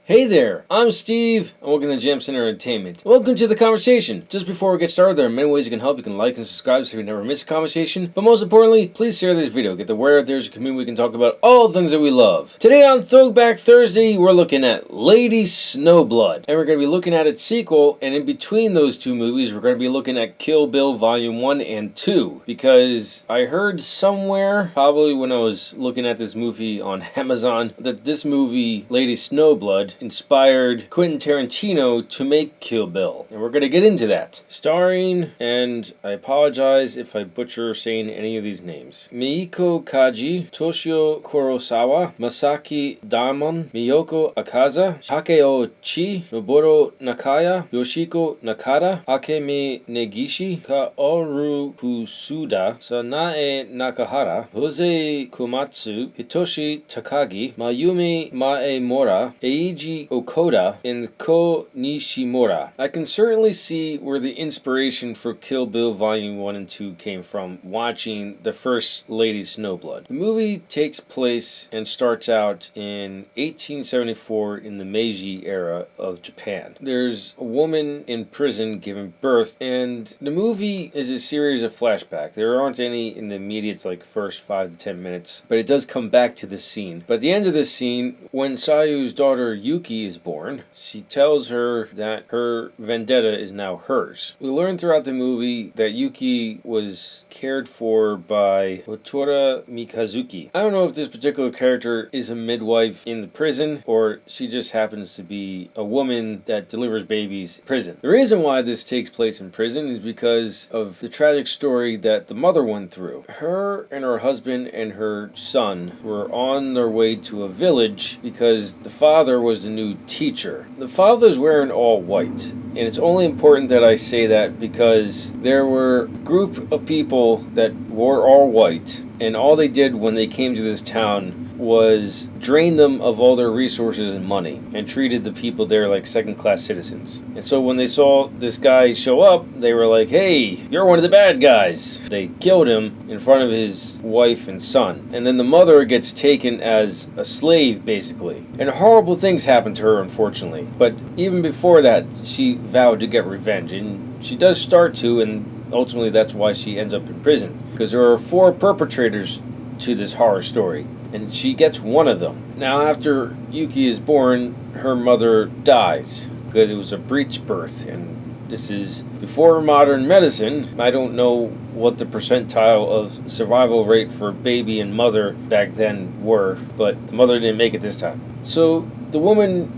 Hey there, I'm Steve, and welcome to Jam Center Entertainment. Welcome to the conversation. Just before we get started, there are many ways you can help. You can like and subscribe so you never miss a conversation. But most importantly, please share this video. Get the word out there's a community we can talk about all the things that we love. Today on Throwback Thursday, we're looking at Lady Snowblood. And we're going to be looking at its sequel, and in between those two movies, we're going to be looking at Kill Bill Volume 1 and 2. Because I heard somewhere, probably when I was looking at this movie on Amazon, that this movie, Lady Snowblood, inspired Quentin Tarantino to make Kill Bill. And we're going to get into that. Starring, and I apologize if I butcher saying any of these names, Miiko Kaji, Toshio Kurosawa, Masaki Damon, Miyoko Akaza, Takeo Chi, Noboru Nakaya, Yoshiko Nakata, Akemi Negishi, Kaoru Kusuda, Sanae Nakahara, Jose Kumatsu, Hitoshi Takagi, Mayumi Maemura, Eiji Okoda, and Ko Nishimura. I can certainly see where the inspiration for Kill Bill Volume 1 and 2 came from watching the first Lady Snowblood. The movie takes place and starts out in 1874 in the Meiji era of Japan. There's a woman in prison giving birth, and the movie is a series of flashbacks. There aren't any in the immediate first 5 to 10 minutes, but it does come back to this scene. But at the end of this scene, when Sayu's daughter Yuki is born, she tells her that her vendetta is now hers. We learn throughout the movie that Yuki was cared for by Hotora Mikazuki. I don't know if this particular character is a midwife in the prison, or she just happens to be a woman that delivers babies in prison. The reason why this takes place in prison is because of the tragic story that the mother went through. Her and her husband and her son were on their way to a village because the father was the new teacher. The father's wearing all white, and it's only important that I say that because there were a group of people that wore all white, and all they did when they came to this town was drain them of all their resources and money and treated the people there like second-class citizens. And so when they saw this guy show up, they were like, "Hey, you're one of the bad guys." They killed him in front of his wife and son. And then the mother gets taken as a slave, basically. And horrible things happen to her, unfortunately. But even before that, she vowed to get revenge. And she does start to, and ultimately that's why she ends up in prison. Because there are 4 perpetrators to this horror story, and she gets one of them. Now, after Yuki is born, her mother dies because it was a breech birth, and this is before modern medicine. I don't know what the percentile of survival rate for baby and mother back then were, but the mother didn't make it this time. So the woman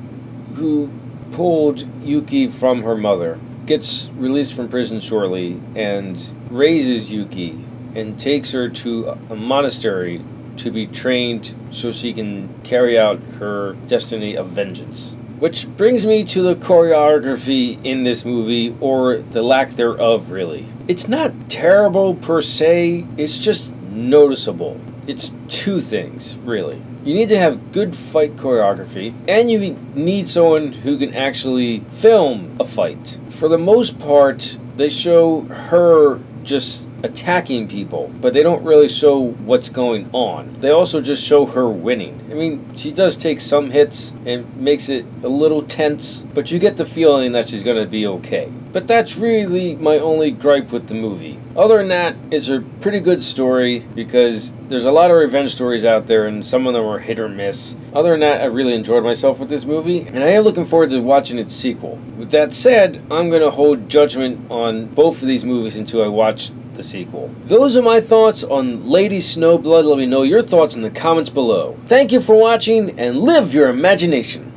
who pulled Yuki from her mother gets released from prison shortly and raises Yuki and takes her to a monastery to be trained so she can carry out her destiny of vengeance. Which brings me to the choreography in this movie, or the lack thereof, really. It's not terrible per se, it's just noticeable. It's 2 things, really. You need to have good fight choreography, and you need someone who can actually film a fight. For the most part, they show her just attacking people, but they don't really show what's going on. They also just show her winning. I mean, she does take some hits and makes it a little tense, but you get the feeling that she's going to be okay. But that's really my only gripe with the movie. Other than that, it's a pretty good story because there's a lot of revenge stories out there and some of them are hit or miss. Other than that, I really enjoyed myself with this movie, and I am looking forward to watching its sequel. With that said, I'm going to hold judgment on both of these movies until I watch the sequel. Those are my thoughts on Lady Snowblood. Let me know your thoughts in the comments below. Thank you for watching, and live your imagination.